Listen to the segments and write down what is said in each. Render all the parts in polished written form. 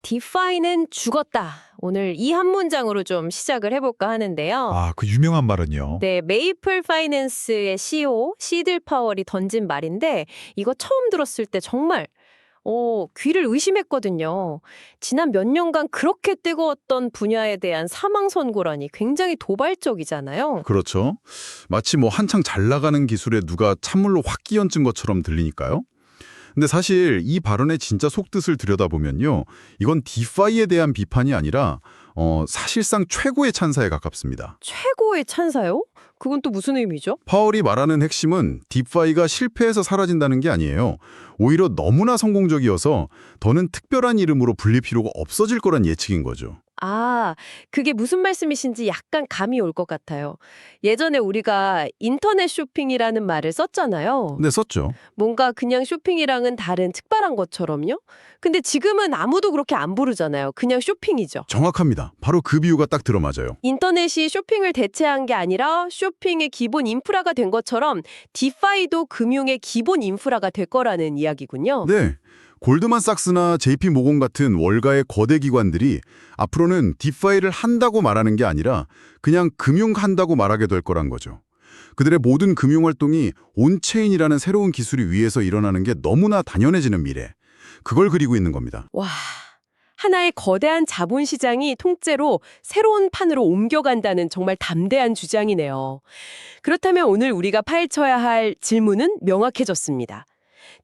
디파이는 죽었다. 오늘 이 한 문장으로 좀 시작을 해볼까 하는데요. 아, 그 유명한 말은요. 네, 메이플 파이낸스의 CEO 시들 파월이 던진 말인데 이거 처음 들었을 때 정말 귀를 의심했거든요. 지난 몇 년간 그렇게 뜨거웠던 분야에 대한 사망 선고라니 굉장히 도발적이잖아요. 그렇죠. 마치 뭐 한창 잘 나가는 기술에 누가 찬물로 확 끼얹은 것처럼 들리니까요. 근데 사실 이 발언의 진짜 속뜻을 들여다보면요. 이건 디파이에 대한 비판이 아니라 사실상 최고의 찬사에 가깝습니다. 최고의 찬사요? 그건 또 무슨 의미죠? 파월이 말하는 핵심은 디파이가 실패해서 사라진다는 게 아니에요. 오히려 너무나 성공적이어서 더는 특별한 이름으로 불릴 필요가 없어질 거란 예측인 거죠. 아, 그게 무슨 말씀이신지 약간 감이 올 것 같아요. 예전에 우리가 인터넷 쇼핑이라는 말을 썼잖아요. 네, 썼죠. 뭔가 그냥 쇼핑이랑은 다른 특별한 것처럼요? 근데 지금은 아무도 그렇게 안 부르잖아요. 그냥 쇼핑이죠. 정확합니다. 바로 그 비유가 딱 들어맞아요. 인터넷이 쇼핑을 대체한 게 아니라 쇼핑의 기본 인프라가 된 것처럼 디파이도 금융의 기본 인프라가 될 거라는 이야기군요. 네. 골드만삭스나 JP모건 같은 월가의 거대 기관들이 앞으로는 디파이를 한다고 말하는 게 아니라 그냥 금융한다고 말하게 될 거란 거죠. 그들의 모든 금융활동이 온체인이라는 새로운 기술이 위에서 일어나는 게 너무나 당연해지는 미래. 그걸 그리고 있는 겁니다. 와, 하나의 거대한 자본시장이 통째로 새로운 판으로 옮겨간다는 정말 담대한 주장이네요. 그렇다면 오늘 우리가 파헤쳐야 할 질문은 명확해졌습니다.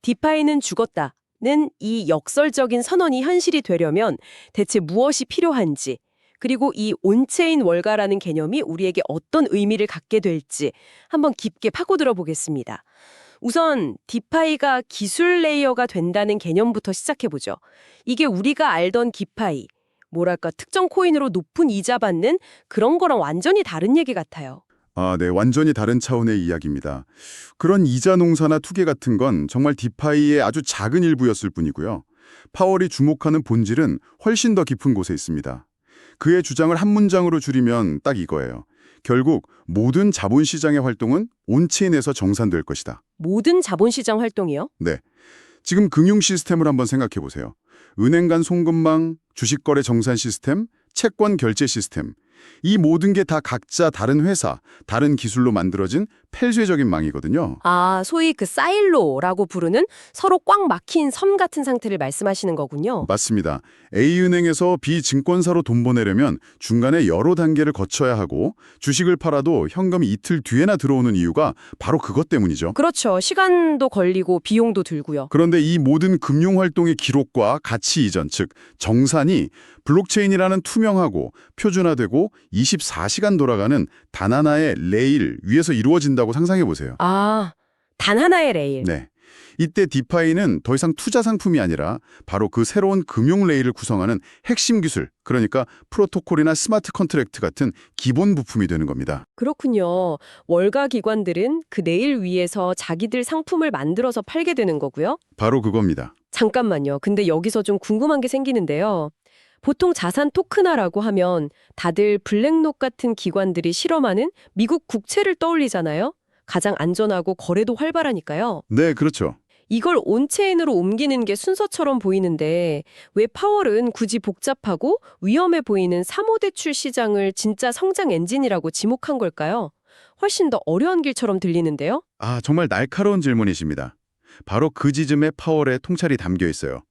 디파이는 죽었다. 는 이 역설적인 선언이 현실이 되려면 대체 무엇이 필요한지, 그리고 이 온체인 월가라는 개념이 우리에게 어떤 의미를 갖게 될지 한번 깊게 파고들어 보겠습니다. 우선 디파이가 기술 레이어가 된다는 개념부터 시작해보죠. 이게 우리가 알던 기파이, 뭐랄까 특정 코인으로 높은 이자 받는 그런 거랑 완전히 다른 얘기 같아요. 아, 네. 완전히 다른 차원의 이야기입니다. 그런 이자 농사나 투기 같은 건 정말 디파이의 아주 작은 일부였을 뿐이고요. 파월이 주목하는 본질은 훨씬 더 깊은 곳에 있습니다. 그의 주장을 한 문장으로 줄이면 딱 이거예요. 결국 모든 자본시장의 활동은 온체인에서 정산될 것이다. 모든 자본시장 활동이요? 네. 지금 금융 시스템을 한번 생각해 보세요. 은행 간 송금망, 주식거래 정산 시스템, 채권 결제 시스템. 이 모든 게 다 각자 다른 회사, 다른 기술로 만들어진 폐쇄적인 망이거든요. 아, 소위 그 사일로라고 부르는 서로 꽉 막힌 섬 같은 상태를 말씀하시는 거군요. 맞습니다. A은행에서 B증권사로 돈 보내려면 중간에 여러 단계를 거쳐야 하고 주식을 팔아도 현금이 이틀 뒤에나 들어오는 이유가 바로 그것 때문이죠. 그렇죠. 시간도 걸리고 비용도 들고요. 그런데 이 모든 금융활동의 기록과 가치 이전, 즉 정산이 블록체인이라는 투명하고 표준화되고 24시간 돌아가는 단 하나의 레일 위에서 이루어진다고 상상해 보세요. 아, 단 하나의 레일. 네. 이때 디파이는 더 이상 투자 상품이 아니라 바로 그 새로운 금융 레일을 구성하는 핵심 기술, 그러니까 프로토콜이나 스마트 컨트랙트 같은 기본 부품이 되는 겁니다. 그렇군요. 월가 기관들은 그 레일 위에서 자기들 상품을 만들어서 팔게 되는 거고요. 바로 그겁니다. 잠깐만요. 근데 여기서 좀 궁금한 게 생기는데요. 보통 자산 토큰화라고 하면 다들 블랙록 같은 기관들이 실험하는 미국 국채를 떠올리잖아요. 가장 안전하고 거래도 활발하니까요. 네, 그렇죠. 이걸 온체인으로 옮기는 게 순서처럼 보이는데 왜 파월은 굳이 복잡하고 위험해 보이는 사모대출 시장을 진짜 성장 엔진이라고 지목한 걸까요? 훨씬 더 어려운 길처럼 들리는데요. 아, 정말 날카로운 질문이십니다. 바로 그 지점에 파월의 통찰이 담겨 있어요.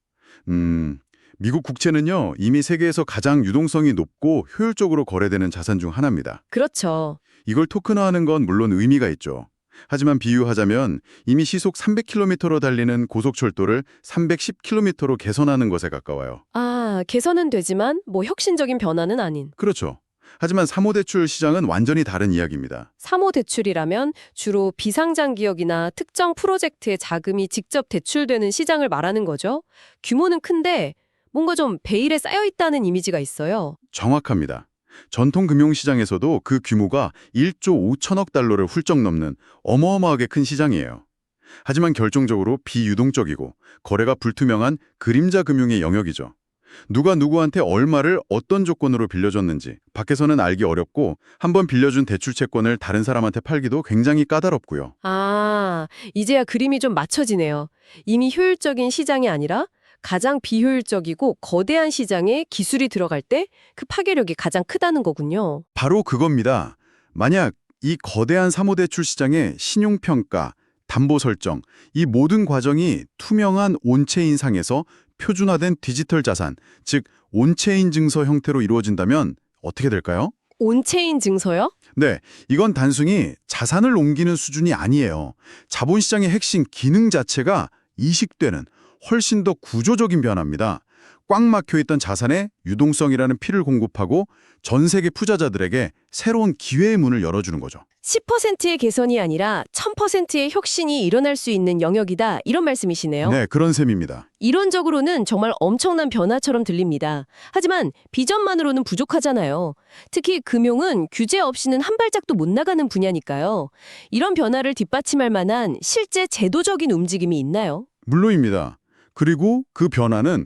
미국 국채는요, 이미 세계에서 가장 유동성이 높고 효율적으로 거래되는 자산 중 하나입니다. 그렇죠. 이걸 토큰화하는 건 물론 의미가 있죠. 하지만 비유하자면 이미 시속 300km로 달리는 고속철도를 310km로 개선하는 것에 가까워요. 아, 개선은 되지만 뭐 혁신적인 변화는 아닌. 그렇죠. 하지만 사모대출 시장은 완전히 다른 이야기입니다. 사모대출이라면 주로 비상장 기업이나 특정 프로젝트에 자금이 직접 대출되는 시장을 말하는 거죠. 규모는 큰데 뭔가 좀 베일에 쌓여 있다는 이미지가 있어요. 정확합니다. 전통 금융시장에서도 그 규모가 1조 5천억 달러를 훌쩍 넘는 어마어마하게 큰 시장이에요. 하지만 결정적으로 비유동적이고 거래가 불투명한 그림자 금융의 영역이죠. 누가 누구한테 얼마를 어떤 조건으로 빌려줬는지 밖에서는 알기 어렵고 한번 빌려준 대출 채권을 다른 사람한테 팔기도 굉장히 까다롭고요. 아, 이제야 그림이 좀 맞춰지네요. 이미 효율적인 시장이 아니라 가장 비효율적이고 거대한 시장에 기술이 들어갈 때 그 파괴력이 가장 크다는 거군요. 바로 그겁니다. 만약 이 거대한 사모대출 시장의 신용평가, 담보 설정, 이 모든 과정이 투명한 온체인 상에서 표준화된 디지털 자산, 즉 온체인 증서 형태로 이루어진다면 어떻게 될까요? 온체인 증서요? 네, 이건 단순히 자산을 옮기는 수준이 아니에요. 자본시장의 핵심 기능 자체가 이식되는 훨씬 더 구조적인 변화입니다. 꽉 막혀있던 자산의 유동성이라는 피를 공급하고 전 세계 투자자들에게 새로운 기회의 문을 열어주는 거죠. 10%의 개선이 아니라 1000%의 혁신이 일어날 수 있는 영역이다. 이런 말씀이시네요. 네, 그런 셈입니다. 이론적으로는 정말 엄청난 변화처럼 들립니다. 하지만 비전만으로는 부족하잖아요. 특히 금융은 규제 없이는 한 발짝도 못 나가는 분야니까요. 이런 변화를 뒷받침할 만한 실제 제도적인 움직임이 있나요? 물론입니다. 그리고 그 변화는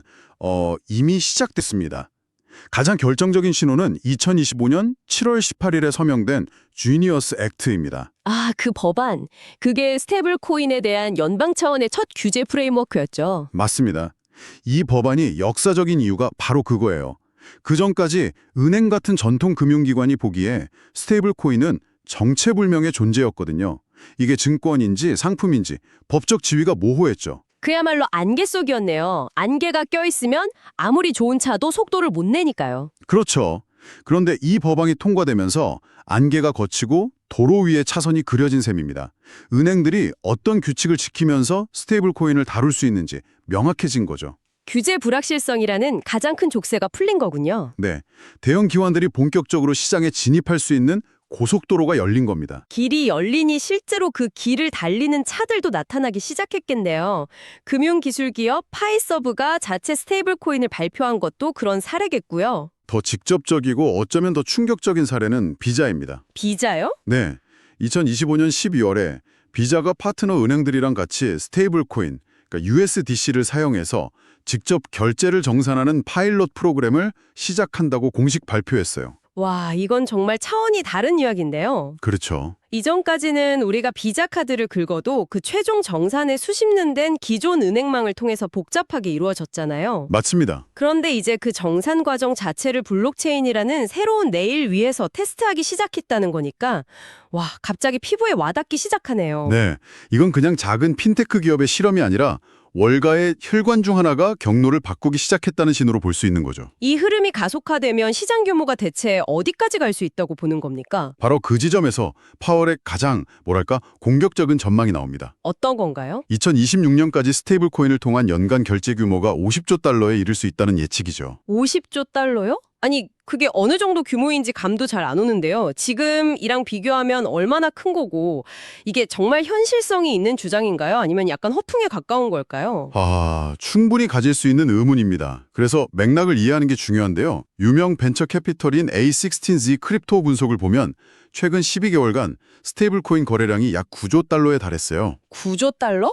이미 시작됐습니다. 가장 결정적인 신호는 2025년 7월 18일에 서명된 주니어스 액트입니다. 아, 그 법안. 그게 스테이블 코인에 대한 연방 차원의 첫 규제 프레임워크였죠. 맞습니다. 이 법안이 역사적인 이유가 바로 그거예요. 그전까지 은행 같은 전통 금융기관이 보기에 스테이블 코인은 정체불명의 존재였거든요. 이게 증권인지 상품인지 법적 지위가 모호했죠. 그야말로 안개 속이었네요. 안개가 껴있으면 아무리 좋은 차도 속도를 못 내니까요. 그렇죠. 그런데 이 법안이 통과되면서 안개가 걷히고 도로 위에 차선이 그려진 셈입니다. 은행들이 어떤 규칙을 지키면서 스테이블 코인을 다룰 수 있는지 명확해진 거죠. 규제 불확실성이라는 가장 큰 족쇄가 풀린 거군요. 네, 대형 기관들이 본격적으로 시장에 진입할 수 있는 고속도로가 열린 겁니다. 길이 열리니 실제로 그 길을 달리는 차들도 나타나기 시작했겠네요. 금융기술기업 파이서브가 자체 스테이블 코인을 발표한 것도 그런 사례겠고요. 더 직접적이고 어쩌면 더 충격적인 사례는 비자입니다. 비자요? 네, 2025년 12월에 비자가 파트너 은행들이랑 같이 스테이블 코인, 그러니까 USDC를 사용해서 직접 결제를 정산하는 파일럿 프로그램을 시작한다고 공식 발표했어요. 와, 이건 정말 차원이 다른 이야기인데요. 그렇죠. 이전까지는 우리가 비자 카드를 긁어도 그 최종 정산에 수십년 된 기존 은행망을 통해서 복잡하게 이루어졌잖아요. 맞습니다. 그런데 이제 그 정산 과정 자체를 블록체인이라는 새로운 레일 위에서 테스트하기 시작했다는 거니까 와, 갑자기 피부에 와닿기 시작하네요. 네, 이건 그냥 작은 핀테크 기업의 실험이 아니라 월가의 혈관 중 하나가 경로를 바꾸기 시작했다는 신호로 볼 수 있는 거죠. 이 흐름이 가속화되면 시장 규모가 대체 어디까지 갈 수 있다고 보는 겁니까? 바로 그 지점에서 파월의 가장 공격적인 전망이 나옵니다. 어떤 건가요? 2026년까지 스테이블 코인을 통한 연간 결제 규모가 50조 달러에 이를 수 있다는 예측이죠. 50조 달러요? 아니, 그게 어느 정도 규모인지 감도 잘 안 오는데요. 지금이랑 비교하면 얼마나 큰 거고 이게 정말 현실성이 있는 주장인가요? 아니면 약간 허풍에 가까운 걸까요? 충분히 가질 수 있는 의문입니다. 그래서 맥락을 이해하는 게 중요한데요. 유명 벤처 캐피털인 A16Z 크립토 분석을 보면 최근 12개월간 스테이블 코인 거래량이 약 9조 달러에 달했어요. 9조 달러?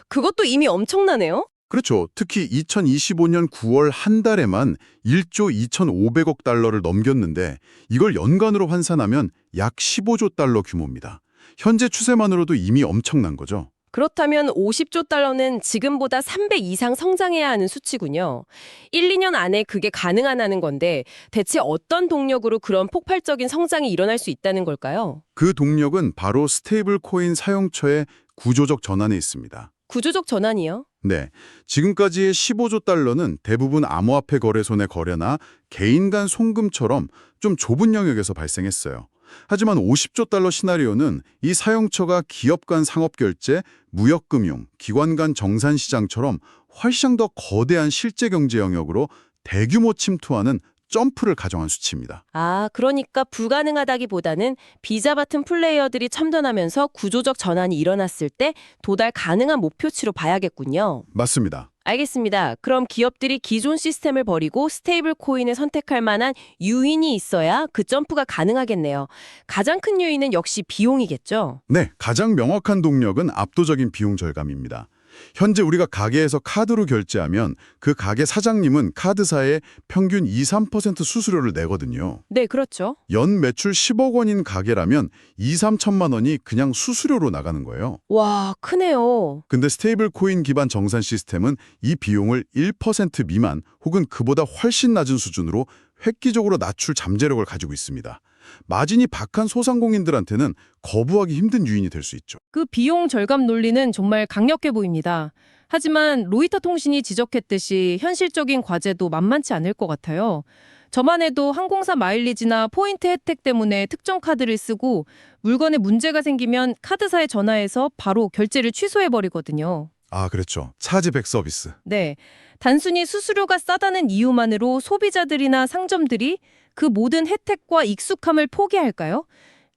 그것도 이미 엄청나네요. 그렇죠. 특히 2025년 9월 한 달에만 1조 2,500억 달러를 넘겼는데 이걸 연간으로 환산하면 약 15조 달러 규모입니다. 현재 추세만으로도 이미 엄청난 거죠. 그렇다면 50조 달러는 지금보다 3배 이상 성장해야 하는 수치군요. 1, 2년 안에 그게 가능하다는 건데 대체 어떤 동력으로 그런 폭발적인 성장이 일어날 수 있다는 걸까요? 그 동력은 바로 스테이블 코인 사용처의 구조적 전환에 있습니다. 구조적 전환이요? 네, 지금까지의 15조 달러는 대부분 암호화폐 거래소 내 거래나 개인 간 송금처럼 좀 좁은 영역에서 발생했어요. 하지만 50조 달러 시나리오는 이 사용처가 기업 간 상업결제, 무역금융, 기관 간 정산시장처럼 훨씬 더 거대한 실제 경제 영역으로 대규모 침투하는 점프를 가정한 수치입니다. 아, 그러니까 불가능하다기보다는 비자 같은 플레이어들이 첨단하면서 구조적 전환이 일어났을 때 도달 가능한 목표치로 봐야겠군요. 맞습니다. 알겠습니다. 그럼 기업들이 기존 시스템을 버리고 스테이블 코인을 선택할 만한 요인이 있어야 그 점프가 가능하겠네요. 가장 큰 요인은 역시 비용이겠죠? 네, 가장 명확한 동력은 압도적인 비용 절감입니다. 현재 우리가 가게에서 카드로 결제하면 그 가게 사장님은 카드사에 평균 2~3% 수수료를 내거든요. 네, 그렇죠. 연 매출 10억 원인 가게라면 2~3천만 원이 그냥 수수료로 나가는 거예요. 와, 크네요. 근데 스테이블 코인 기반 정산 시스템은 이 비용을 1% 미만 혹은 그보다 훨씬 낮은 수준으로 획기적으로 낮출 잠재력을 가지고 있습니다. 마진이 박한 소상공인들한테는 거부하기 힘든 유인이 될 수 있죠. 그 비용 절감 논리는 정말 강력해 보입니다. 하지만 로이터 통신이 지적했듯이 현실적인 과제도 만만치 않을 것 같아요. 저만 해도 항공사 마일리지나 포인트 혜택 때문에 특정 카드를 쓰고 물건에 문제가 생기면 카드사에 전화해서 바로 결제를 취소해버리거든요. 아, 그렇죠. 차지백 서비스. 네, 단순히 수수료가 싸다는 이유만으로 소비자들이나 상점들이 그 모든 혜택과 익숙함을 포기할까요?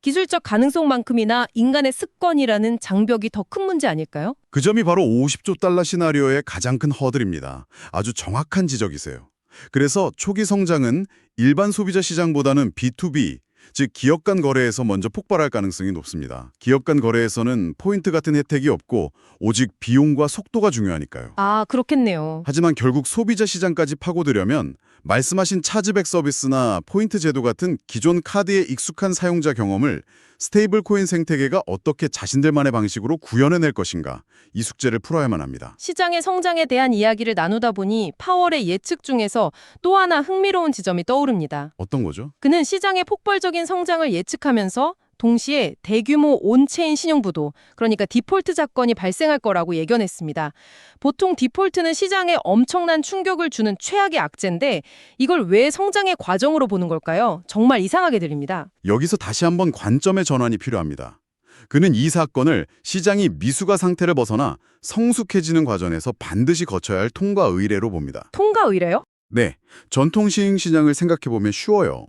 기술적 가능성만큼이나 인간의 습관이라는 장벽이 더 큰 문제 아닐까요? 그 점이 바로 50조 달러 시나리오의 가장 큰 허들입니다. 아주 정확한 지적이세요. 그래서 초기 성장은 일반 소비자 시장보다는 B2B, 즉 기업 간 거래에서 먼저 폭발할 가능성이 높습니다. 기업 간 거래에서는 포인트 같은 혜택이 없고 오직 비용과 속도가 중요하니까요. 아, 그렇겠네요. 하지만 결국 소비자 시장까지 파고들려면 말씀하신 차지백 서비스나 포인트 제도 같은 기존 카드의 익숙한 사용자 경험을 스테이블 코인 생태계가 어떻게 자신들만의 방식으로 구현해낼 것인가, 이 숙제를 풀어야만 합니다. 시장의 성장에 대한 이야기를 나누다 보니 파월의 예측 중에서 또 하나 흥미로운 지점이 떠오릅니다. 어떤 거죠? 그는 시장의 폭발적인 성장을 예측하면서 동시에 대규모 온체인 신용부도, 그러니까 디폴트 사건이 발생할 거라고 예견했습니다. 보통 디폴트는 시장에 엄청난 충격을 주는 최악의 악재인데 이걸 왜 성장의 과정으로 보는 걸까요? 정말 이상하게 들립니다. 여기서 다시 한번 관점의 전환이 필요합니다. 그는 이 사건을 시장이 미수가 상태를 벗어나 성숙해지는 과정에서 반드시 거쳐야 할 통과 의례로 봅니다. 통과 의뢰요? 네, 전통 시행 시장을 생각해보면 쉬워요.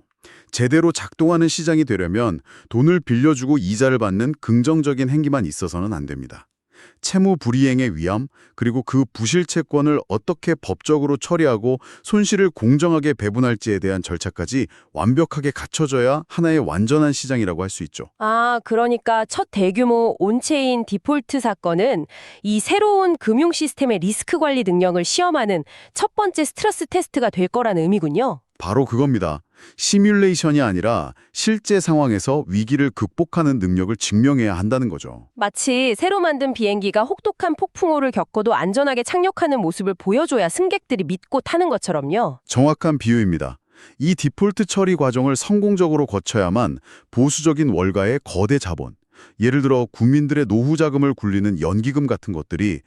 제대로 작동하는 시장이 되려면 돈을 빌려주고 이자를 받는 긍정적인 행위만 있어서는 안 됩니다. 채무 불이행의 위험, 그리고 그 부실 채권을 어떻게 법적으로 처리하고 손실을 공정하게 배분할지에 대한 절차까지 완벽하게 갖춰져야 하나의 완전한 시장이라고 할 수 있죠. 아, 그러니까 첫 대규모 온체인 디폴트 사건은 이 새로운 금융 시스템의 리스크 관리 능력을 시험하는 첫 번째 스트레스 테스트가 될 거라는 의미군요. 바로 그겁니다. 시뮬레이션이 아니라 실제 상황에서 위기를 극복하는 능력을 증명해야 한다는 거죠. 마치 새로 만든 비행기가 혹독한 폭풍우를 겪어도 안전하게 착륙하는 모습을 보여줘야 승객들이 믿고 타는 것처럼요. 정확한 비유입니다. 이 디폴트 처리 과정을 성공적으로 거쳐야만 보수적인 월가의 거대 자본, 예를 들어 국민들의 노후 자금을 굴리는 연기금 같은 것들이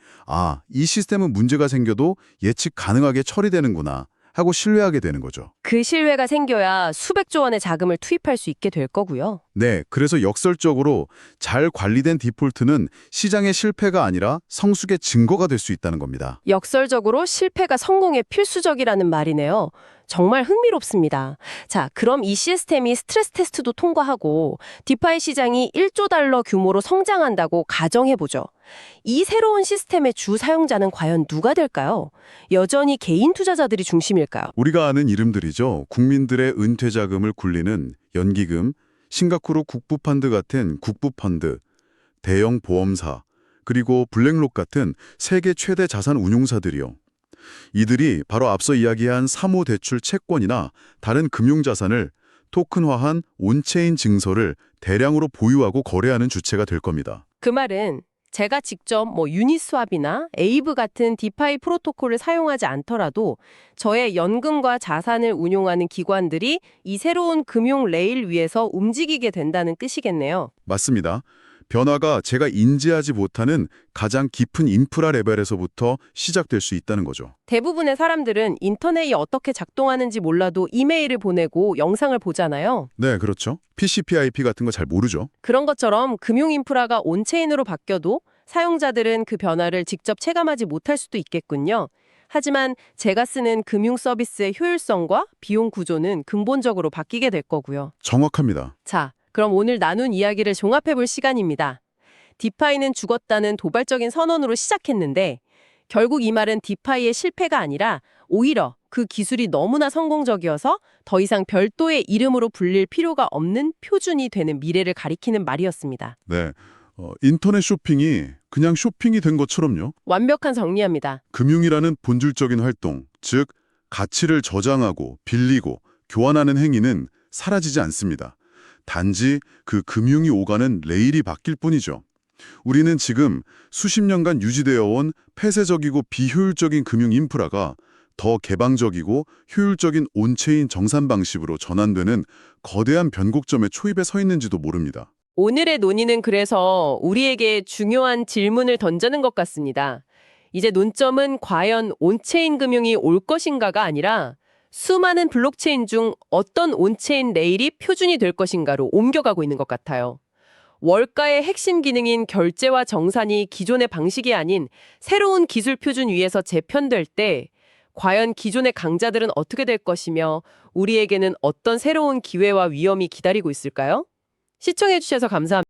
이 시스템은 문제가 생겨도 예측 가능하게 처리되는구나 하고 신뢰하게 되는 거죠. 그 신뢰가 생겨야 수백조 원의 자금을 투입할 수 있게 될 거고요. 네, 그래서 역설적으로 잘 관리된 디폴트는 시장의 실패가 아니라 성숙의 증거가 될 수 있다는 겁니다. 역설적으로 실패가 성공의 필수적이라는 말이네요. 정말 흥미롭습니다. 자, 그럼 이 시스템이 스트레스 테스트도 통과하고 디파이 시장이 1조 달러 규모로 성장한다고 가정해보죠. 이 새로운 시스템의 주 사용자는 과연 누가 될까요? 여전히 개인 투자자들이 중심일까요? 우리가 아는 이름들이죠. 국민들의 은퇴 자금을 굴리는 연기금, 싱가포르 국부펀드 같은 국부펀드, 대형 보험사, 그리고 블랙록 같은 세계 최대 자산 운용사들이요. 이들이 바로 앞서 이야기한 사모대출 채권이나 다른 금융자산을 토큰화한 온체인 증서를 대량으로 보유하고 거래하는 주체가 될 겁니다. 그 말은 제가 직접 유니스왑이나 에이브 같은 디파이 프로토콜을 사용하지 않더라도 저의 연금과 자산을 운용하는 기관들이 이 새로운 금융 레일 위에서 움직이게 된다는 뜻이겠네요. 맞습니다. 변화가 제가 인지하지 못하는 가장 깊은 인프라 레벨에서부터 시작될 수 있다는 거죠. 대부분의 사람들은 인터넷이 어떻게 작동하는지 몰라도 이메일을 보내고 영상을 보잖아요. 네, 그렇죠. PCPIP 같은 거 잘 모르죠. 그런 것처럼 금융 인프라가 온체인으로 바뀌어도 사용자들은 그 변화를 직접 체감하지 못할 수도 있겠군요. 하지만 제가 쓰는 금융 서비스의 효율성과 비용 구조는 근본적으로 바뀌게 될 거고요. 정확합니다. 자, 그럼 오늘 나눈 이야기를 종합해볼 시간입니다. 디파이는 죽었다는 도발적인 선언으로 시작했는데 결국 이 말은 디파이의 실패가 아니라 오히려 그 기술이 너무나 성공적이어서 더 이상 별도의 이름으로 불릴 필요가 없는 표준이 되는 미래를 가리키는 말이었습니다. 네, 인터넷 쇼핑이 그냥 쇼핑이 된 것처럼요. 완벽한 정리합니다. 금융이라는 본질적인 활동, 즉 가치를 저장하고 빌리고 교환하는 행위는 사라지지 않습니다. 단지 그 금융이 오가는 레일이 바뀔 뿐이죠. 우리는 지금 수십 년간 유지되어 온 폐쇄적이고 비효율적인 금융 인프라가 더 개방적이고 효율적인 온체인 정산 방식으로 전환되는 거대한 변곡점의 초입에 서 있는지도 모릅니다. 오늘의 논의는 그래서 우리에게 중요한 질문을 던지는 것 같습니다. 이제 논점은 과연 온체인 금융이 올 것인가가 아니라 수많은 블록체인 중 어떤 온체인 레일이 표준이 될 것인가로 옮겨가고 있는 것 같아요. 월가의 핵심 기능인 결제와 정산이 기존의 방식이 아닌 새로운 기술 표준 위에서 재편될 때 과연 기존의 강자들은 어떻게 될 것이며 우리에게는 어떤 새로운 기회와 위험이 기다리고 있을까요? 시청해주셔서 감사합니다.